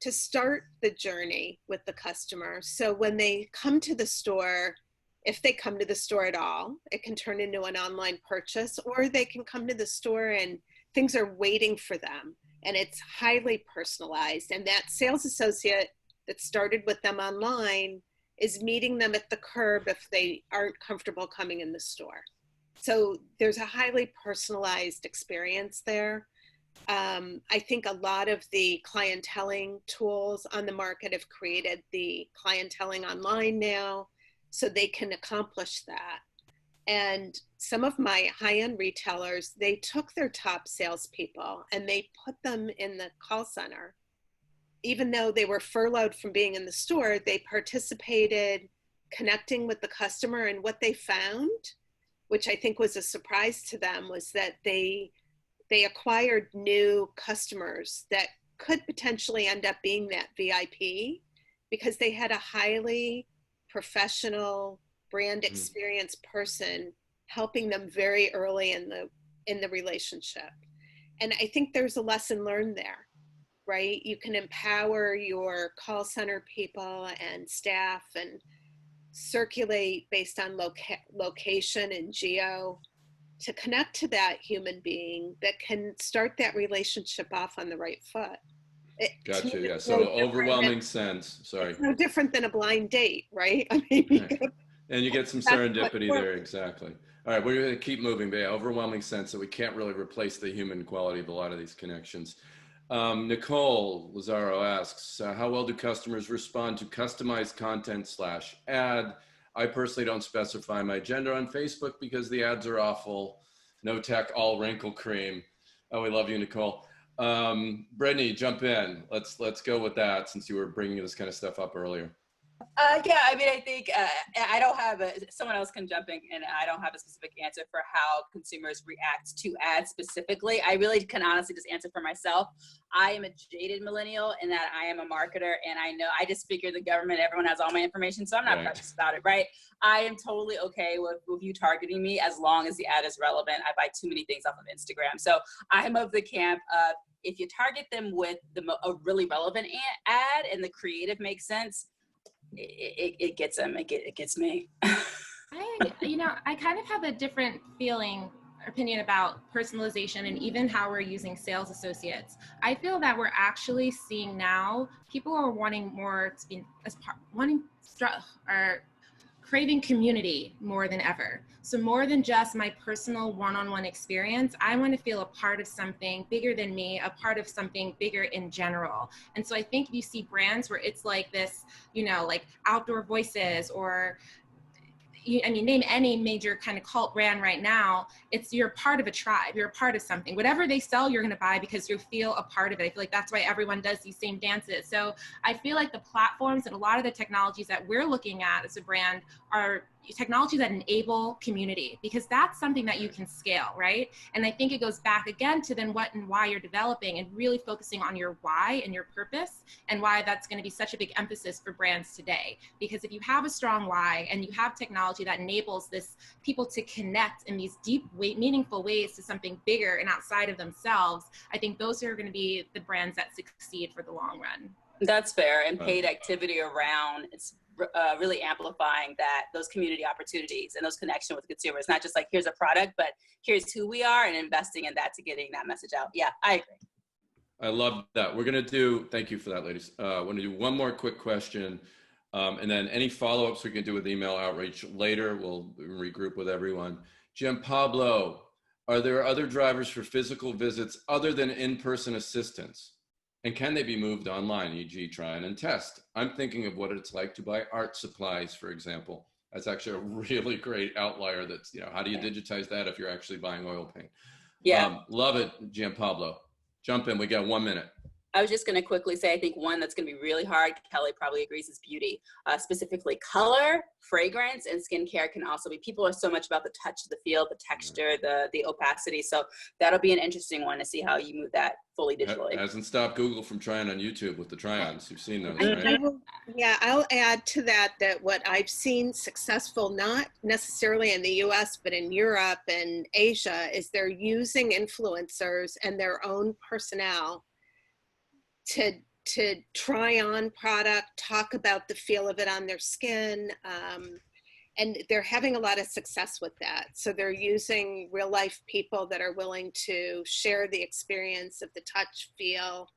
to start the journey with the customer. So when they come to the store, if they come to the store at all, it can turn into an online purchase, or they can come to the store and things are waiting for them and it's highly personalized. And that sales associate that started with them online is meeting them at the curb if they aren't comfortable coming in the store. So there's a highly personalized experience there. I think a lot of the clienteling tools on the market have created the clienteling online now, so they can accomplish that. And some of my high-end retailers, they took their top salespeople and they put them in the call center. Even though they were furloughed from being in the store, they participated connecting with the customer. And what they found, which I think was a surprise to them, was that they acquired new customers that could potentially end up being that VIP because they had a highly professional brand experience person helping them very early in the relationship. And I think there's a lesson learned there. Right? You can empower your call center people and staff and circulate based on location and geo to connect to that human being that can start that relationship off on the right foot. Gotcha. Yeah. So overwhelming sense. Sorry. It's no different than a blind date, right? I mean, and you get some serendipity there. Exactly. All right. We're going to keep moving. But yeah, overwhelming sense that we can't really replace the human quality of a lot of these connections. Nicole Lazaro asks, how well do customers respond to customized content / ad? I personally don't specify my gender on Facebook because the ads are awful. No tech, all wrinkle cream. Oh, we love you, Nicole. Brittany, jump in. Let's go with that since you were bringing this kind of stuff up earlier. Yeah, I mean, I think I don't have someone else can jump in, and I don't have a specific answer for how consumers react to ads specifically. I really can honestly just answer for myself. I am a jaded millennial in that I am a marketer, and I know I just figure the government, everyone has all my information, so I'm not precious about it, right? I am totally okay with you targeting me as long as the ad is relevant. I buy too many things off of Instagram. So I'm of the camp of if you target them with a really relevant ad and the creative makes sense, it gets them. It gets me. I kind of have a different opinion about personalization and even how we're using sales associates. I feel that we're actually seeing now people are wanting more to be are craving community more than ever. So more than just my personal one-on-one experience, I want to feel a part of something bigger than me, a part of something bigger in general. And so I think you see brands where it's like this, like Outdoor Voices or name any major kind of cult brand right now, you're part of a tribe, you're a part of something. Whatever they sell, you're going to buy because you feel a part of it. I feel like that's why everyone does these same dances. So I feel like the platforms and a lot of the technologies that we're looking at as a brand are technologies that enable community, because that's something that you can scale, right? And I think it goes back again to then what and why you're developing and really focusing on your why and your purpose, and why that's going to be such a big emphasis for brands today. Because if you have a strong why and you have technology that enables people to connect in these deep, meaningful ways to something bigger and outside of themselves, I think those are going to be the brands that succeed for the long run. That's fair. And paid activity around it's really amplifying those community opportunities and those connections with consumers. Not just like here's a product, but here's who we are, and investing in that to getting that message out. Yeah, I agree. I love that. We're going to do, thank you for that, ladies. We're going to do one more quick question. And then any follow-ups we can do with email outreach later. We'll regroup with everyone. Gianpablo, are there other drivers for physical visits other than in-person assistance? And can they be moved online, e.g. try and test? I'm thinking of what it's like to buy art supplies, for example. That's actually a really great outlier. That's, how do you digitize that if you're actually buying oil paint? Yeah. Love it, Gianpablo. Jump in, we got 1 minute. I was just going to quickly say, I think one that's going to be really hard, Kelly probably agrees, is beauty. Specifically color, fragrance, and skincare can also be. People are so much about the touch, the feel, the texture, the opacity. So that'll be an interesting one to see how you move that fully digitally. Hasn't stopped Google from trying on YouTube with the try-ons. You've seen those, right? I'll add to that what I've seen successful, not necessarily in the US, but in Europe and Asia, is they're using influencers and their own personnel to try on product, talk about the feel of it on their skin, and they're having a lot of success with that. So they're using real life people that are willing to share the experience of the touch, feel,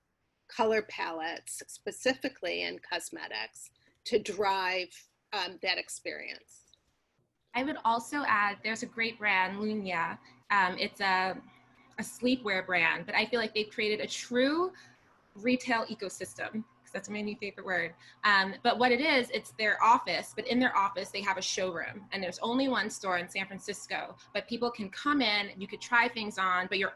color palettes, specifically in cosmetics, to drive that experience. I would also add, there's a great brand, Lunya. It's a sleepwear brand, but I feel like they've created a true retail ecosystem, because that's my new favorite word. But what it is, it's their office, but in their office, they have a showroom, and there's only one store in San Francisco, but people can come in, you could try things on, but you're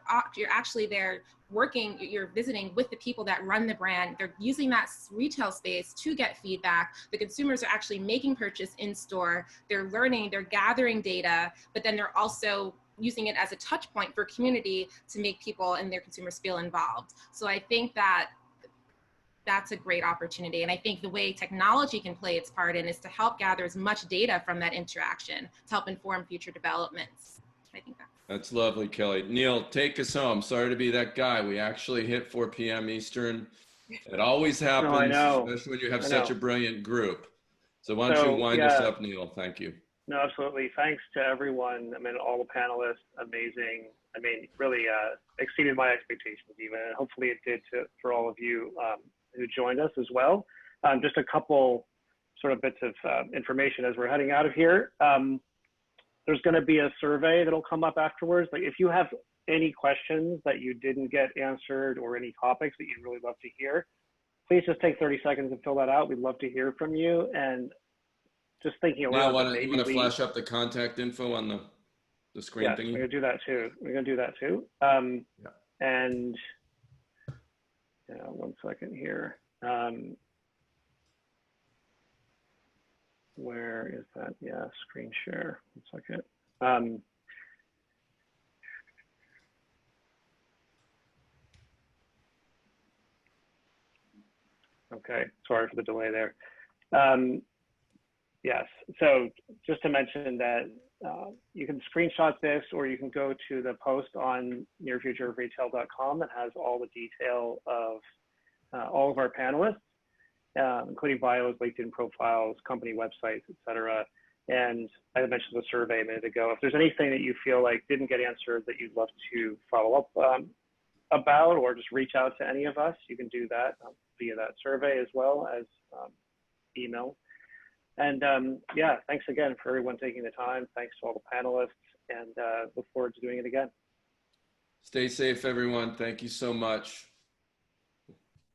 actually there working, you're visiting with the people that run the brand. They're using that retail space to get feedback. The consumers are actually making purchase in store. They're learning, they're gathering data, but then they're also using it as a touch point for community to make people and their consumers feel involved. So I think that's a great opportunity. And I think the way technology can play its part in is to help gather as much data from that interaction to help inform future developments. I think that's lovely, Kelly. Neil, take us home. Sorry to be that guy. We actually hit 4 p.m. Eastern. It always happens, I know. Especially when you have such a brilliant group. So why don't you wind us up, Neil? Thank you. No, absolutely. Thanks to everyone. All the panelists, amazing. Really exceeded my expectations even. And hopefully it did for all of you who joined us as well. Just a couple sort of bits of information as we're heading out of here. There's going to be a survey that'll come up afterwards. Like if you have any questions that you didn't get answered or any topics that you'd really love to hear, please just take 30 seconds and fill that out. We'd love to hear from you. And just thinking aloud. Neil, you want to flash up the contact info on the screen thingy? We're going to do that too. And Yeah, 1 second here. Where is that? Yeah, screen share. 1 second. Okay, sorry for the delay there. Yes, so just to mention that you can screenshot this, or you can go to the post on nearfutureofretail.com that has all the detail of all of our panelists, including bios, LinkedIn profiles, company websites, etc. And I mentioned the survey a minute ago. If there's anything that you feel like didn't get answered that you'd love to follow up about, or just reach out to any of us, you can do that via that survey as well as email. And yeah, thanks again for everyone taking the time. Thanks to all the panelists, and look forward to doing it again. Stay safe, everyone. Thank you so much.